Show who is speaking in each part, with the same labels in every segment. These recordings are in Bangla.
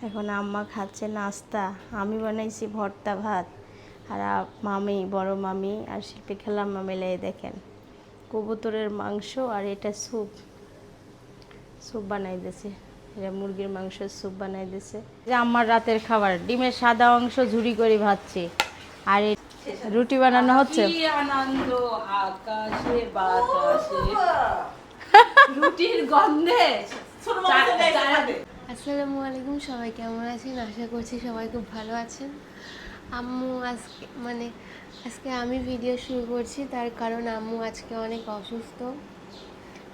Speaker 1: এখন আম্মা খাচ্ছে নাস্তা, আমি বানাইছি ভর্তা ভাত। আর মামি, বড় মামি আর শিল্পী খেলাম্মা মিলে দেখেন কবুতরের মাংস আর এটা স্যুপ বানাই দিয়েছে। এটা মুরগির মাংসের স্যুপ বানাই দিয়েছে। যে আমার রাতের খাবার ডিমের সাদা অংশ ঝুরি করে ভাজছি আর রুটি বানানো হচ্ছে।
Speaker 2: আনন্দ আকাশে বাতাসে রুটির গন্ধে।
Speaker 3: আসসালামু আলাইকুম, সবাই কেমন আছেন? আশা করছি সবাই খুব ভালো আছেন। আম্মু আজকে আমি ভিডিও শুরু করছি, তার কারণ আম্মু আজকে অনেক অসুস্থ,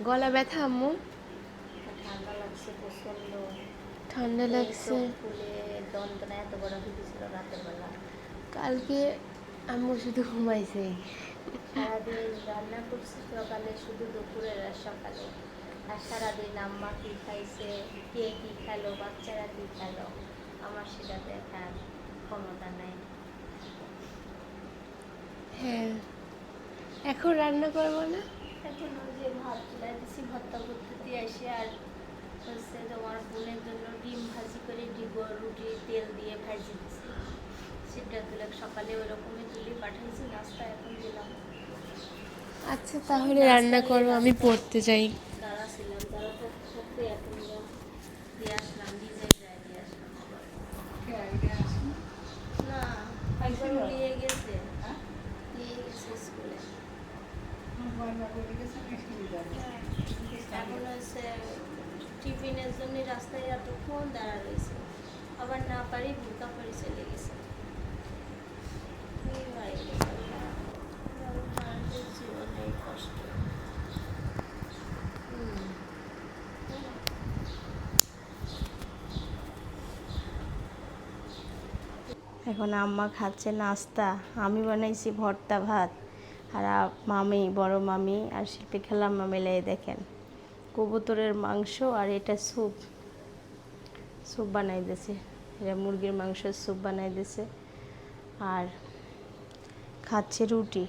Speaker 3: গলা ব্যথা। আম্মু
Speaker 1: ঠান্ডা লাগছে, প্রচন্ড
Speaker 3: ঠান্ডা লাগছে।
Speaker 1: যন্ত্রণা এত বড় হয়েছিল রাতের বেলা।
Speaker 3: কালকে আম্মু শুধু ঘুমাইছে,
Speaker 1: সারাদিন রান্না করছি, সকালে শুধু দুপুরের আর সকালে। আর সারাদিন আম্মা কী খাইছে, কে কী খেলো, বাচ্চারা কী খেলো, আমার সেটা দেখার ক্ষমতা নাই।
Speaker 3: হ্যাঁ, এখন রান্না করবো না।
Speaker 1: এখন ওই যে ভাত চুলাই দিছি, ভর্তা করতে দিয়ে আসে। আর হচ্ছে তোমার বোনের জন্য ডিম ভাজি করে দিব, রুটি তেল দিয়ে ভাজি দিছি। সেটা তুলে সকালে ওই রকমই তুলি পাঠাইছি, নাস্তা এখন দিলাম।
Speaker 3: আচ্ছা, তাহলে রান্না করবো, আমি পড়তে যাই।
Speaker 1: তারা ছিলাম, তারা থাকতে এখন দিয়ে আসলাম, নিজে যাই দিয়ে আসলাম। না, একবার নিয়ে গেছে স্কুলে। এখন হচ্ছে টিফিনের জন্য রাস্তায় এতক্ষণ দাঁড়া রয়েছে, আবার না পারি বোরকা পারি চলে গেছে। জীবনে কষ্ট। এখন আম্মা খাচ্ছে নাস্তা, আমি বানাইছি ভর্তা ভাত। আর মামি, বড় মামি আর শিল্পী খেলাম্মা মিলে দেখেন কবুতরের মাংস আর এটা স্যুপ বানাই দিয়েছে। এটা মুরগির মাংসের স্যুপ বানাই দিয়েছে। আর খাচ্ছে রুটি।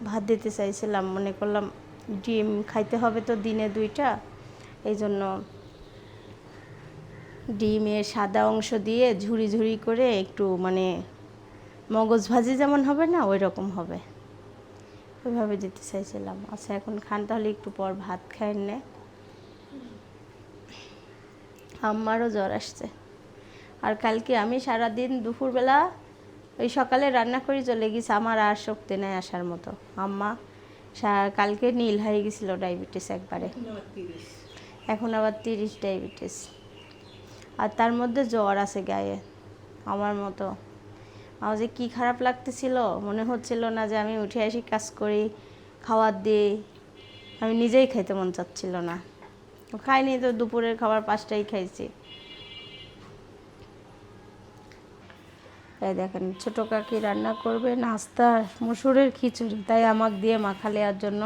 Speaker 1: ভাত দিতে চাইছিলাম, মনে করলাম ডিম খাইতে হবে তো দিনে 2টা, এই জন্য ডিমের সাদা অংশ দিয়ে ঝুরি ঝুরি করে একটু মগজ ভাজি যেমন হবে না, ওই রকম হবে, ওইভাবে দিতে চাইছিলাম। আচ্ছা, এখন খান তাহলে, একটু পর ভাত খাই নে। আমারও জ্বর আসছে। আর কালকে আমি সারাদিন দুপুরবেলা ওই সকালে রান্না করে চলে গেছি, আমার আর শক্তি নেই আসার মতো। আম্মা কালকে নীল হয়ে গেছিলো, ডায়াবেটিস একবারে, এখন আবার 30 ডায়াবেটিস। আর তার মধ্যে জ্বর আছে গায়ে আমার মতো। আমার যে কী খারাপ লাগতেছিল, মনে হচ্ছিল না যে আমি উঠে আসি কাজ করি, খাবার দিই, আমি নিজেই খাইতে মন চাচ্ছিল না। খাইনি তো, দুপুরের খাবার 5টায় খাইছি। এই দেখেন ছোটো কাকি রান্না করবে নাস্তা, মসুরের খিচুড়ি, তাই আমাকে দিয়ে মাখা নেওয়ার জন্য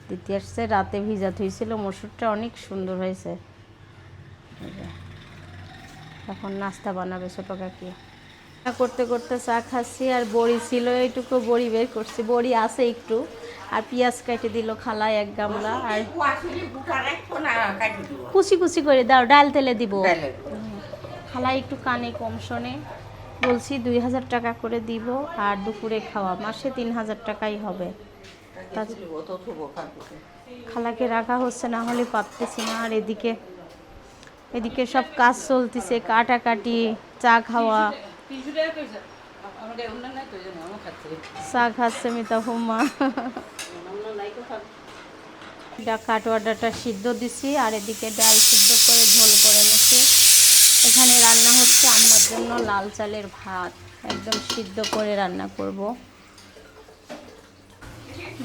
Speaker 1: দিতে আসছে। রাতে ভিজা থুইছিল, মসুরটা অনেক সুন্দর হয়েছে। এখন নাস্তা বানাবে ছোটো কাকি। করতে করতে চা খাচ্ছি, আর বড়ি ছিল এইটুকু, বড়ি বের করছি, বড়ি আছে একটু, আর পেঁয়াজ কেটে দিল খালা 1 গামলা। আর কুচি কুচি করে দাও, ডাল তেলে দিব। খালা একটু কানে কম শোনে, বলছি 2000 টাকা করে দিব, আর দুপুরে খাওয়া মাসে 3000 টাকাই হবে। খালাকে রাখা হচ্ছে, না হলে পারতেছি না। আর এদিকে সব কাজ চলতেছে, কাটাকাটি, চা খাওয়া। চা খাচ্ছে মিতা হুম্মা। কাটোয়াটা সিদ্ধ দিছি, আর এদিকে ডাল সিদ্ধ করে ঝোল করে নিচ্ছি। এখানে রান্না হচ্ছে আম্মার জন্য লাল চালের ভাত, একদম সিদ্ধ করে রান্না করব।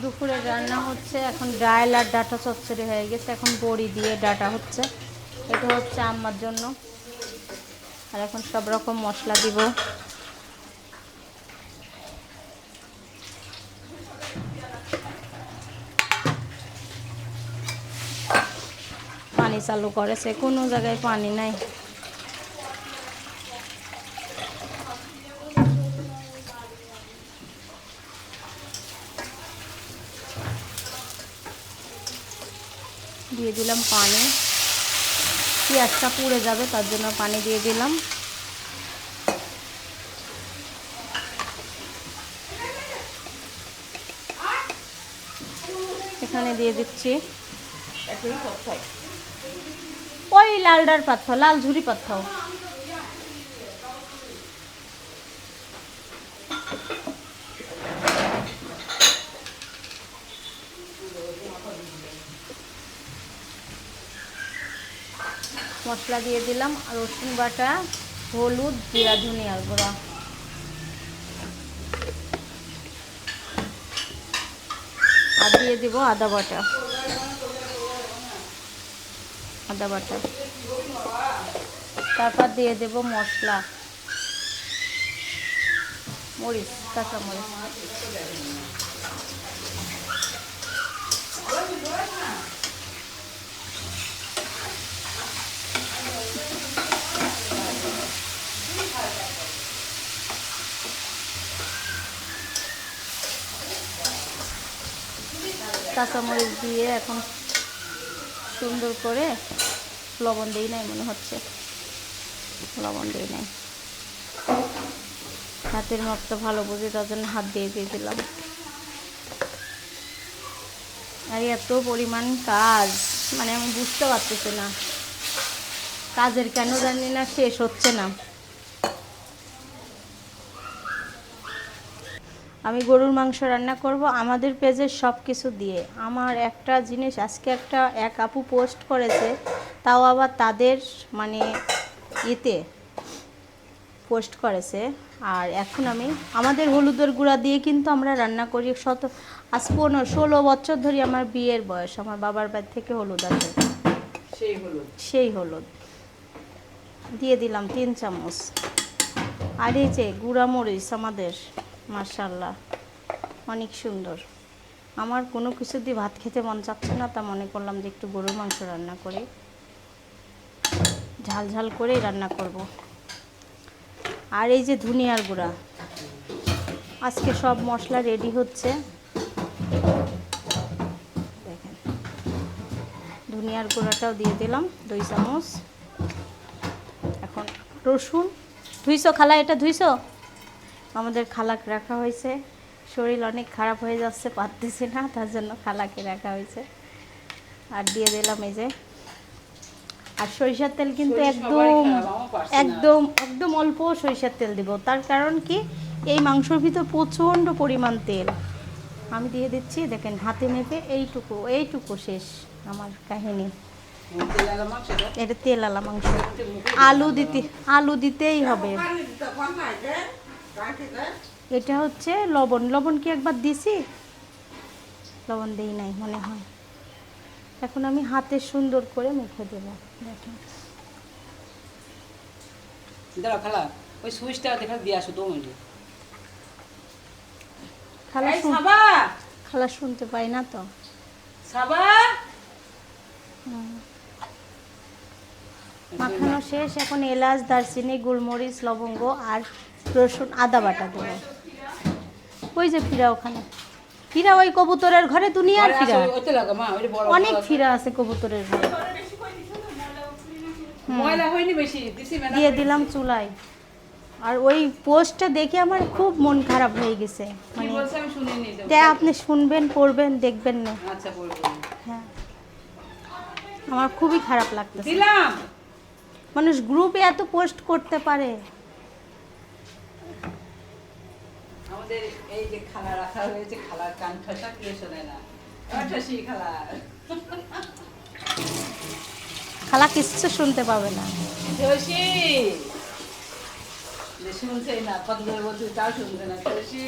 Speaker 1: দুপুরে রান্না হচ্ছে এখন ডাল আর ডাটা চচ্চড়ি হয়ে গেছে, এখন বড়ি দিয়ে ডাটা হচ্ছে, এটা হচ্ছে আম্মার জন্য। আর এখন সব রকম মশলা দিব। পানি চালু করেছে, কোনো জায়গায় পানি নাই। দিয়ে দিলাম পানি। পেঁয়াজটা পুড়ে যাবে, তার জন্য পানি দিয়ে দিলাম। এখানে দিয়ে দিচ্ছি ওই লালডার পাথর, লাল ঝুরি পাথর। মশলা দিয়ে দিলাম, রসুন বাটা, হলুদ, জিরা, ধনিয়ার গুঁড়া। আর দিয়ে দিব আদা বাটা, আদা বাটা। তারপর দিয়ে দেব মশলা, মরিচ, কাঁচা মরিচ। কাঁচামরিচ দিয়ে এখন সুন্দর করে, লবণ দিই নাই মনে হচ্ছে, লবণ দিই নাই, হাতের মাপটা ভালো বুঝে তার জন্য হাত দিয়ে দিলাম। আর এত পরিমাণ কাজ, মানে আমি বুঝতে পারতেছি না, কাজের কেন জানি না শেষ হচ্ছে না। আমি গরুর মাংস রান্না করব আমাদের পেজের সব কিছু দিয়ে। আমার একটা জিনিস আজকে এক আপু পোস্ট করেছে, তাও আবার তাদের মানে ইতে পোস্ট করেছে। আর এখন আমি আমাদের হলুদের গুঁড়া দিয়ে কিন্তু আমরা রান্না করি আজ 15-16 বছর ধরে আমার বিয়ের বয়স, আমার বাবার বাড়ি থেকে হলুদ আছে, সেই হলুদ দিয়ে দিলাম 3 চামচ। আর এই যে গুঁড়া মরিচ আমাদের, মাশাআল্লাহ অনেক সুন্দর। আমার কোনো কিছু দিয়ে ভাত খেতে মন চাচ্ছে না, তা মনে করলাম যে একটু গরুর মাংস রান্না করি, ঝাল ঝাল করেই রান্না করব। আর এই যে ধনিয়ার গুঁড়া, আজকে সব মশলা রেডি হচ্ছে, দেখেন ধনিয়ার গুঁড়াটাও দিয়ে দিলাম 2 চামচ। এখন রসুন ধুইছো খালা, এটা ধুইছো? আমাদের খালাকে রাখা হয়েছে, শরীর অনেক খারাপ হয়ে যাচ্ছে, পারতেছি না, তার জন্য খালাকে রাখা হয়েছে। আর দিয়ে দিলাম এই যে, আর সরিষার তেল কিন্তু একদম একদম একদম অল্প সরিষার তেল দিব, তার কারণ কি এই মাংসর ভিতর প্রচণ্ড পরিমাণ তেল। আমি দিয়ে দিচ্ছি, দেখেন হাতে মেপে এইটুকু এইটুকু শেষ আমার কাহিনী। এটা তেল আলা মাংস, আলু দিতেই হবে। এটা হচ্ছে লবণ, লবণ কি একবার দিছি? লবণ দেই নাই মনে হয়। এখন আমি হাতে সুন্দর করে মেখে দেব, দেখেন।
Speaker 2: দাঁড়াও খালা, ওই সুইচটা দেখা দিয়ে আসো 2 মিনিট।
Speaker 1: খালা শুনতে পাই না তো। মাখানো শেষ, এখন এলাচ, দারচিনি, গোলমরিচ, লবঙ্গ আর রসুন, আদা বাটা দেবো। ওই যে ফিরা, ওখানে ফিরা, ওই কবুতরের ঘরে দুনিয়ার ফিরা, অনেক ফিরা আছে কবুতরের ঘরে। দিয়ে দিলাম চুলায়। আর ওই পোস্টটা দেখে আমার খুব মন খারাপ হয়ে গেছে, মানে আপনি শুনবেন, পড়বেন, দেখবেন না। হ্যাঁ, আমার খুবই খারাপ লাগতেছে, মানুষ গ্রুপে এত পোস্ট করতে পারে।
Speaker 2: আমাদের এই যে খালা রাখা হয়েছে, খালার কান ঠাসা কে শোনে না, ঠাসি খালা,
Speaker 1: খালা কিছু শুনতে পাবে না,
Speaker 2: ঠাসি শুনছেই না, কত ধরে বলছি তাও শুনবে না, ঠাসি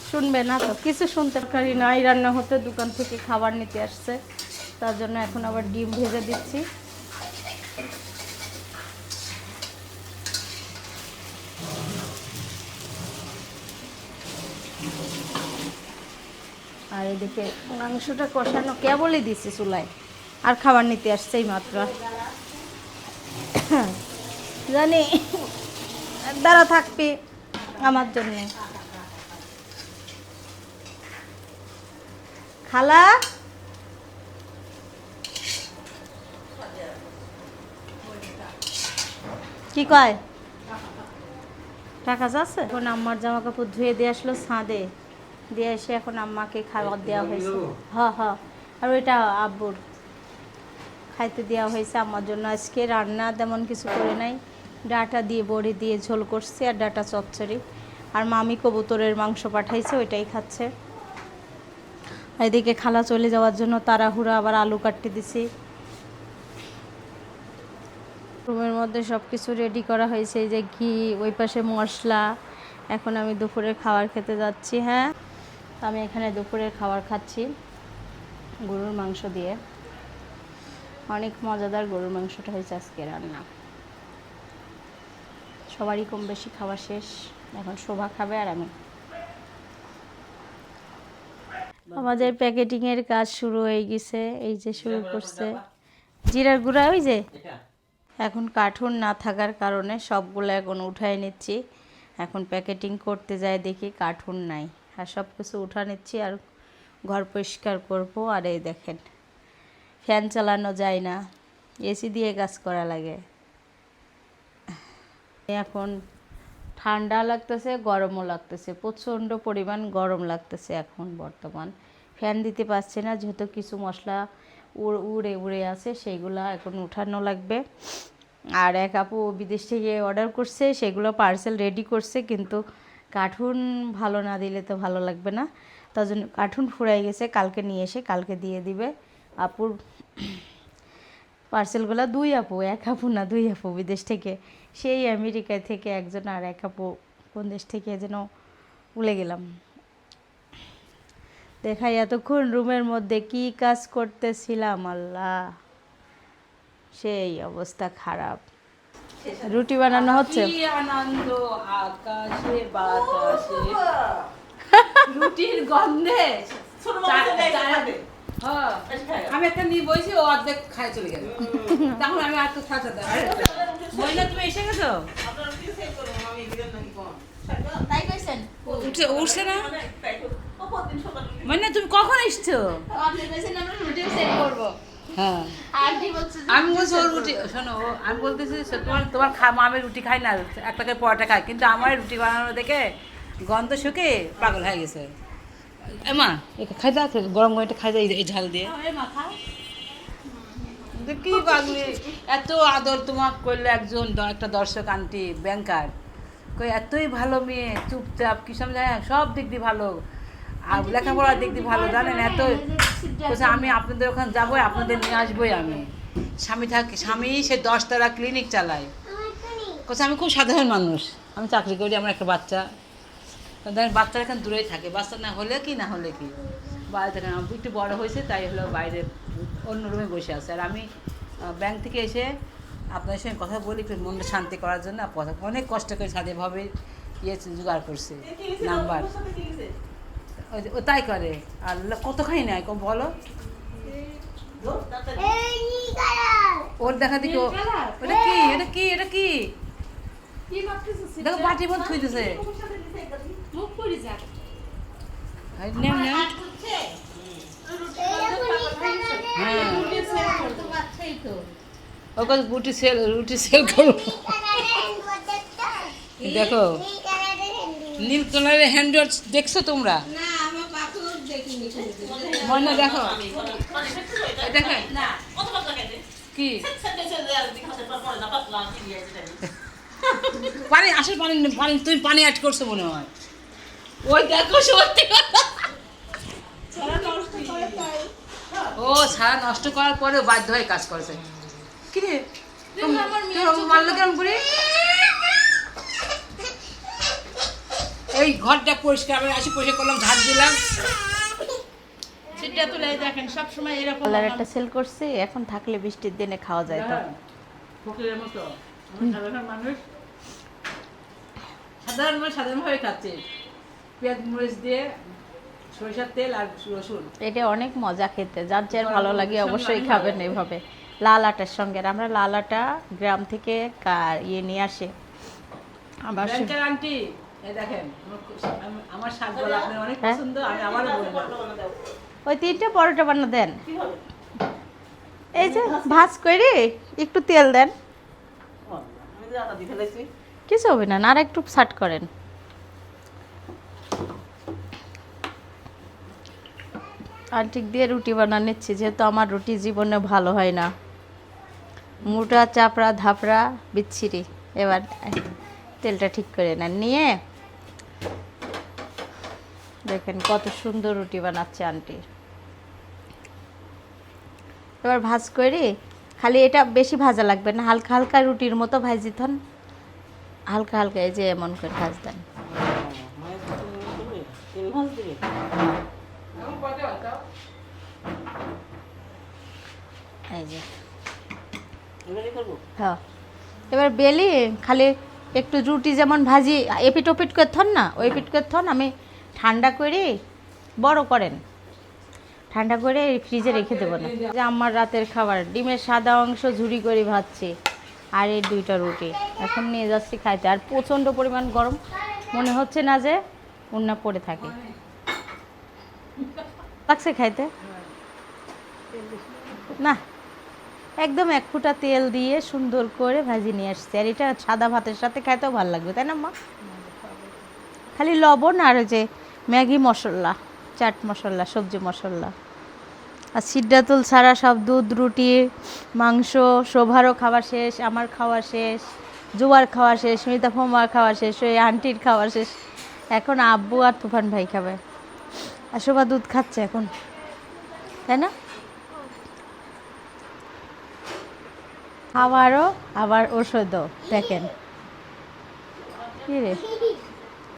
Speaker 1: শুনবে না তো, কিছু শুনতে পারি না। এই রান্না হতে দোকান থেকে খাবার নিতে আসছে, তার জন্য এখন আবার ডিম ভেজে দিচ্ছি। আর এদিকে মাংসটা কষানো কেবলই দিচ্ছি চুলায়, আর খাবার নিতে আসছে এই মাত্র। জানি দাঁড়া থাকবে আমার জন্য। খালা কি কয় টাকা যাচ্ছে? এখন আম্মার জামা কাপড় ধুয়ে দিয়ে আসলো ছাদে, দিয়ে এসে এখন আম্মাকে খাবার দেওয়া হয়েছে। হ্যাঁ হ্যাঁ, আর ওইটা আব্বুর খাইতে দেওয়া হয়েছে। আমার জন্য আজকে রান্না তেমন কিছু করে নাই, ডাটা দিয়ে বড়ি দিয়ে ঝোল করছে আর ডাটা চচ্চড়ি, আর মামি কবুতরের মাংস পাঠাইছে ওইটাই খাচ্ছে। এদিকে খালা চলে যাওয়ার জন্য তাড়াহুড়া, আবার আলু কাটতে দিছি। রুমের মধ্যে সব কিছু রেডি করা হয়েছে, এই যে ঘি, ওই পাশে মশলা। এখন আমি দুপুরের খাবার খেতে যাচ্ছি। হ্যাঁ, আমি এখানে দুপুরের খাবার খাচ্ছি গরুর মাংস দিয়ে। অনেক মজাদার গরুর মাংসটা হয়েছে আজকে রান্না। সবারই কম বেশি খাওয়া শেষ, এখন শোভা খাবে আর আমি। আমাদের প্যাকেটিংয়ের কাজ শুরু হয়ে গেছে, এই যে শুরু করছে জিরার গুঁড়া। ওই যে এখন কার্টুন না থাকার কারণে সবগুলো এখন উঠাই নিচ্ছি। এখন প্যাকেটিং করতে যায় দেখি কার্টুন নাই, আর সব কিছু উঠা নিচ্ছি আর ঘর পরিষ্কার করব। আর এই দেখেন ফ্যান চালানো যায় না, এসি দিয়ে কাজ করা লাগে। এখন ঠান্ডা লাগতেছে, গরমও লাগতেছে, প্রচণ্ড পরিমাণ গরম লাগতেছে এখন বর্তমান। ফ্যান দিতে পারছি না, যেহেতু কিছু মশলা উড়ে উড়ে আছে, সেইগুলো এখন উঠানো লাগবে। আর এক আপু বিদেশ থেকে অর্ডার করছে, সেগুলো পার্সেল রেডি করছে, কিন্তু কার্টুন ভালো না দিলে তো ভালো লাগবে না, তার জন্য কার্টুন ফুরাই গেছে। কালকে নিয়ে এসে কালকে দিয়ে দিবে আপুর পার্সেলগুলো। দুই আপু, এক আপু না দুই আপু বিদেশ থেকে, সেই আমেরিকা থেকে একজন, আর এক আপু কোন দেশ থেকে যেন ভুলে গেলাম। দেখাই এতক্ষণ রুমের মধ্যে কি কাজ করতেছিলাম, আল্লাহ সেই অবস্থা খারাপ। রুটি বানানো হচ্ছে।
Speaker 2: কি আনন্দ আকাশে বাতাসে, রুটির গন্ধে। হ্যাঁ, আমি একটা নিয়ে বসে ও অর্ধেক খায় চলে গেল, তখন আমি আর তো খাওয়া মহিলা তুমি এসে গেছো? উঠছে না মানে তুমি কখন এসছো? হ্যাঁ, আমি বলছি ওর রুটি শোনো, আমি বলতেছি তোমার আমি রুটি খাই না, একটা করে পরোটা খাই, কিন্তু আমার রুটি বানানো দেখে গন্ধ শুকে পাগল হয়ে গেছে। মা খাই যা, গরম গরমটা খাই যা এই ঝাল দিয়ে। কি পাগলি, এত আদর তোমার করলো একজন একটা দর্শক আন্টি ব্যাংকার, কই এতই ভালো মেয়ে, চুপচাপ, কি সময় সব দিক দিয়ে ভালো, আর লেখাপড়ার দিক দিয়ে ভালো, জানেন এত। বলছে আমি আপনাদের ওখানে যাবো, আপনাদের নিয়ে আসবোই। আমি স্বামী সে 10 তলা ক্লিনিক চালায়। বলছে আমি খুব সাধারণ মানুষ, আমি চাকরি করি, আমার একটা বাচ্চা, দেখেন বাচ্চারা এখানে দূরেই থাকে, বাচ্চা না হলে কি না হলে কি, বাইরে থাকে। একটু বড় হয়েছে তাই হলো বাইরে অন্য রুমে বসে আছে। আর আমি ব্যাংক থেকে এসে আপনাদের সঙ্গে কথা বলি একটু মনটা শান্তি করার জন্য। অনেক কষ্ট করে স্বাধীনভাবে জোগাড় করছে নাম্বার, ও তাই করে। আর কতখানি নেয় বলো, ওর দেখা দেখি ওটা কি, এটা কি, এটা কি দেখো বাটি মধ্যে থুই দিছে। রুটি সেল করো। দেখো নীল কালারের হ্যান্ডওয়াশ দেখছো তোমরা? মনে দেখো দেখো কি পানি, আসলে পানি তুমি পানি অ্যাড করছো মনে হয়। ওই দেখো সত্যি ও সারা নষ্ট করার পরেও বাধ্য হয়ে কাজ করেছে। কি রে মারলো কেমন করে? এই ঘরটা পরিষ্কার, আমি আসি পরিষ্কার করলাম, ঝাড় দিলাম, সেটা তুলে দেখেন সবসময় এরকম।
Speaker 1: একটা সেল করছি, এখন থাকলে বৃষ্টির দিনে খাওয়া যায় তো।
Speaker 2: ফকিরের মতো সাধারণ মানুষ, সাধারণভাবে খাচ্ছে, পেঁয়াজ মরিচ দিয়ে, সরিষার তেল আর রসুন।
Speaker 1: এটা অনেক মজা খেতে, যার যার ভালো লাগে অবশ্যই খাবেন এভাবে লাল আটার সঙ্গে। আমরা লাল আটা গ্রাম থেকে নিয়ে আসে।
Speaker 2: আবার আন্টি এই দেখেন আমার শাকগুলো আপনার অনেক পছন্দ, আমি আবারও বলবো
Speaker 1: ওই 3টে পরোটা বানা দেন, এই যে ভাজ করে একটু তেল দেন, কিছু হবে না, আর একটু সাট করেন। আন্টিক দিয়ে রুটি বানানো নিচ্ছি, যেহেতু আমার রুটি জীবনে ভালো হয় না, মোটা চাপড়া ধাপড়া বিচ্ছিরি। এবার তেলটা ঠিক করে নেন, নিয়ে দেখেন কত সুন্দর রুটি বানাচ্ছে আন্টি। এবার ভাজ করে, খালি এটা বেশি ভাজা লাগবে না, হালকা হালকা রুটির মতো ভাজি থন, হালকা হালকা এই যে এমন করে ভাজ দেন। এই যে হ্যাঁ, এবার বেলি খালি একটু রুটি যেমন ভাজি এপিট ওপিট করে থন না, ওই পিট করে থন। আমি ঠান্ডা করে বড় করেন, ঠান্ডা করে ফ্রিজে রেখে দেবো না। যে আমার রাতের খাবার, ডিমের সাদা অংশ ঝুরি করে ভাজছি, আর এই 2টা রুটি এখন নিয়ে যাচ্ছি খাইতে। আর প্রচণ্ড পরিমাণ গরম, মনে হচ্ছে না যে উন্না পড়ে থাকে। লাগছে খাইতে না, একদম 1 ফুটা তেল দিয়ে সুন্দর করে ভাজি নিয়ে আসছে। আর এটা সাদা ভাতের সাথে খাইতেও ভালো লাগবে, তাই না মা? খালি লবণ আর ওই যে ম্যাগি মশলা, চাট মশলা, সবজি মশলা। আর সিদ্ধাতুল ছাড়া সব দুধ, রুটি, মাংস, শোভারও খাওয়া শেষ, আমার খাওয়া শেষ, জুয়ার খাওয়া শেষ, মিতা ফোমার খাওয়া শেষ, ওই আন্টির খাওয়া শেষ। এখন আব্বু আর তুফান ভাই খাবে, আর শোভা দুধ খাচ্ছে এখন, তাই না? খাওয়ারও আবার ওষুধও, দেখেন কি রে।